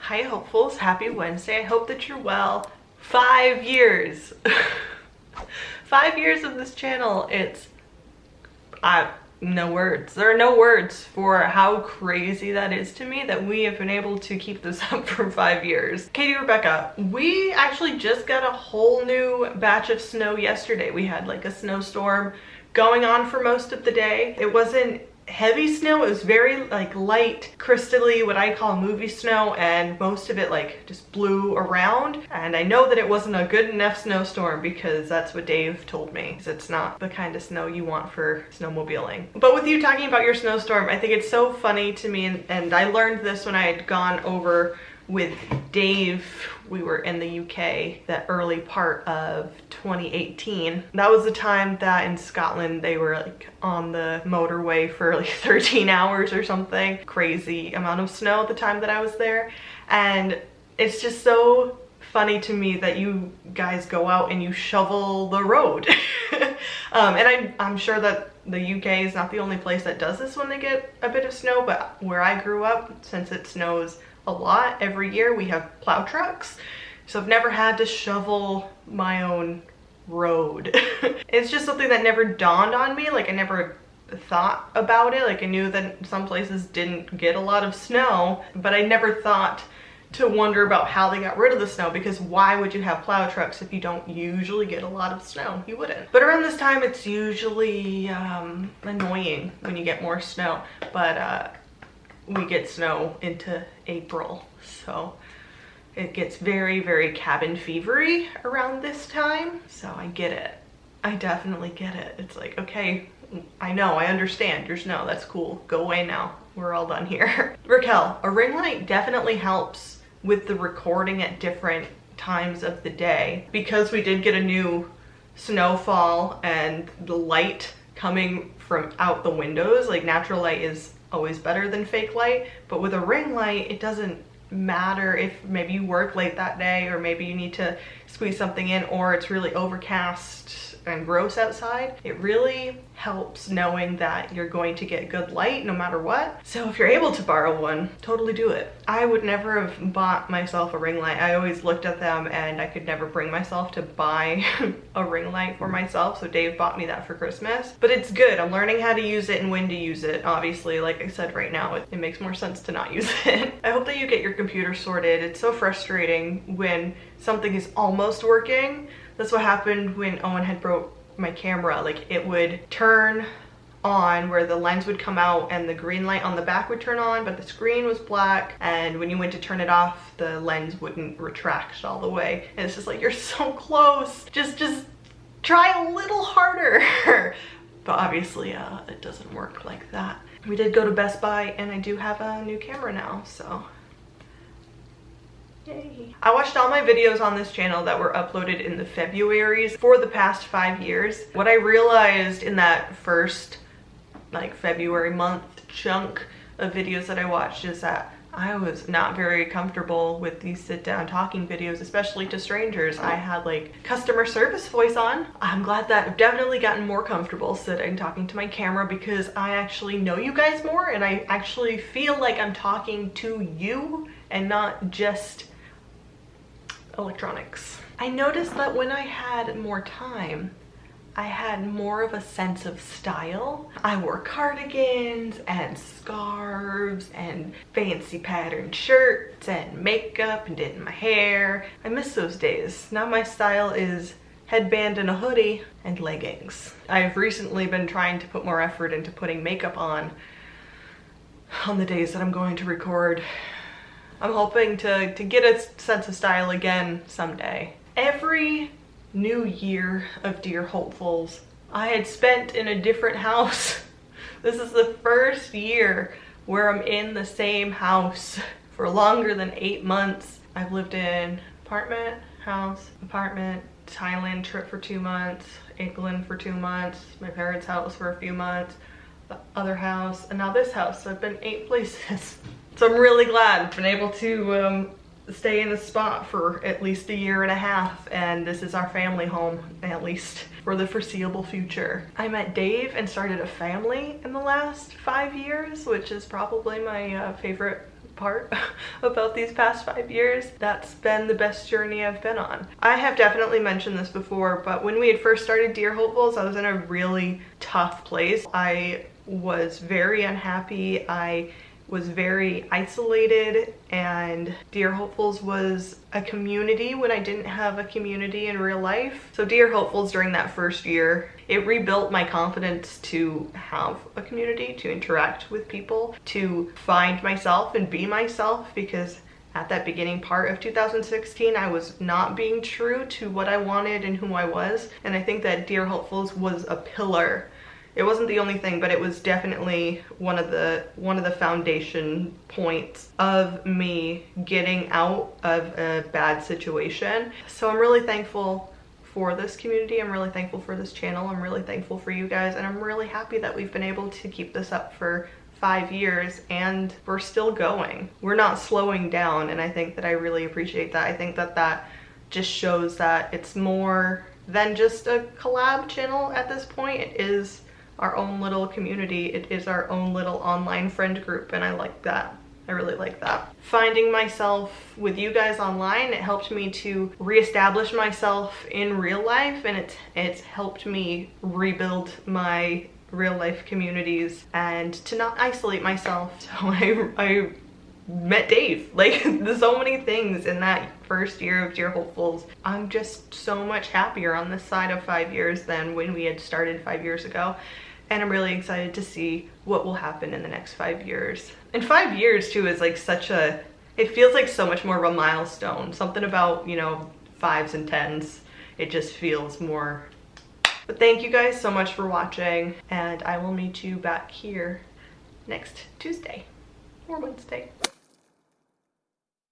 Hi hopefuls, happy Wednesday. I hope that you're well. 5 years. 5 years of this channel. It's no words. There are no words for how crazy that is to me that we have been able to keep this up for 5 years. KATIE-REBEKAH, we actually just got a whole new batch of snow yesterday. We had like a snowstorm going on for most of the day. It wasn't heavy snow, it was very like light, crystally, what I call movie snow, and most of it like just blew around. And I know that it wasn't a good enough snowstorm because that's what Dave told me. It's not the kind of snow you want for snowmobiling. But with you talking about your snowstorm, I think it's so funny to me, and I learned this when I had gone over with Dave. We were in the UK that early part of 2018. That was the time that in Scotland they were like on the motorway for like 13 hours or something. Crazy amount of snow at the time that I was there. And it's just so funny to me that you guys go out and you shovel the road. And I'm sure that the UK is not the only place that does this when they get a bit of snow, but where I grew up, since it snows a lot every year, we have plow trucks, so I've never had to shovel my own road. It's just something that never dawned on me. Like, I never thought about it. Like, I knew that some places didn't get a lot of snow, but I never thought to wonder about how they got rid of the snow, because why would you have plow trucks if you don't usually get a lot of snow? You wouldn't. But around this time it's usually annoying when you get more snow, but we get snow into April, so it gets very, very cabin fevery around this time. So I get it. I definitely get it. It's like, okay, I know, I understand your snow. That's cool. Go away now. We're all done here. Raquel, a ring light definitely helps with the recording at different times of the day. Because we did get a new snowfall and the light coming from out the windows, like natural light is always better than fake light, but with a ring light it doesn't matter if maybe you work late that day, or maybe you need to squeeze something in, or it's really overcast and gross outside. It really helps knowing that you're going to get good light no matter what. So if you're able to borrow one, totally do it. I would never have bought myself a ring light. I always looked at them and I could never bring myself to buy a ring light for myself, so Dave bought me that for Christmas. But it's good. I'm learning how to use it and when to use it. Obviously, like I said, right now it makes more sense to not use it. I hope that you get your computer sorted. It's so frustrating when something is almost working. That's what happened when Owen had broke my camera. Like, it would turn on where the lens would come out and the green light on the back would turn on, but the screen was black, and when you went to turn it off, the lens wouldn't retract all the way. And it's just like, you're so close. Just try a little harder. But obviously it doesn't work like that. We did go to Best Buy and I do have a new camera now, so yay. I watched all my videos on this channel that were uploaded in the Februarys for the past 5 years. What I realized in that first like February month chunk of videos that I watched is that I was not very comfortable with these sit down talking videos, especially to strangers. I had like customer service voice on. I'm glad that I've definitely gotten more comfortable sitting talking to my camera, because I actually know you guys more and I actually feel like I'm talking to you and not just electronics. I noticed that when I had more time, I had more of a sense of style. I wore cardigans and scarves and fancy patterned shirts and makeup and did my hair. I miss those days. Now my style is headband and a hoodie and leggings. I've recently been trying to put more effort into putting makeup on the days that I'm going to record. I'm hoping to get a sense of style again someday. Every new year of Dear Hopefuls, I had spent in a different house. This is the first year where I'm in the same house for longer than 8 months. I've lived in apartment, house, apartment, Thailand trip for 2 months, England for 2 months, my parents' house for a few months, the other house, and now this house. So I've been 8 places. So I'm really glad I've been able to stay in this spot for at least 1.5 years, and this is our family home, at least for the foreseeable future. I met Dave and started a family in the last 5 years, which is probably my favorite part about these past 5 years. That's been the best journey I've been on. I have definitely mentioned this before, but when we had first started Dear Hopefuls, I was in a really tough place. I was very unhappy. I was very isolated, and Dear Hopefuls was a community when I didn't have a community in real life. So Dear Hopefuls during that first year, it rebuilt my confidence to have a community, to interact with people, to find myself and be myself, because at that beginning part of 2016, I was not being true to what I wanted and who I was. And I think that Dear Hopefuls was a pillar. It wasn't the only thing, but it was definitely one of the foundation points of me getting out of a bad situation. So I'm really thankful for this community. I'm really thankful for this channel. I'm really thankful for you guys, and I'm really happy that we've been able to keep this up for 5 years and we're still going. We're not slowing down, and I think that I really appreciate that. I think that that just shows that it's more than just a collab channel at this point. It is our own little community. It is our own little online friend group, and I like that. I really like that. Finding myself with you guys online, it helped me to reestablish myself in real life, and it's helped me rebuild my real life communities and to not isolate myself. So I met Dave. Like, there's so many things in that first year of Dear Hopefuls. I'm just so much happier on this side of 5 years than when we had started 5 years ago. And I'm really excited to see what will happen in the next 5 years. And 5 years too is like such a, it feels like so much more of a milestone. Something about, you know, 5s and 10s. It just feels more. But thank you guys so much for watching, and I will meet you back here next Tuesday or Wednesday.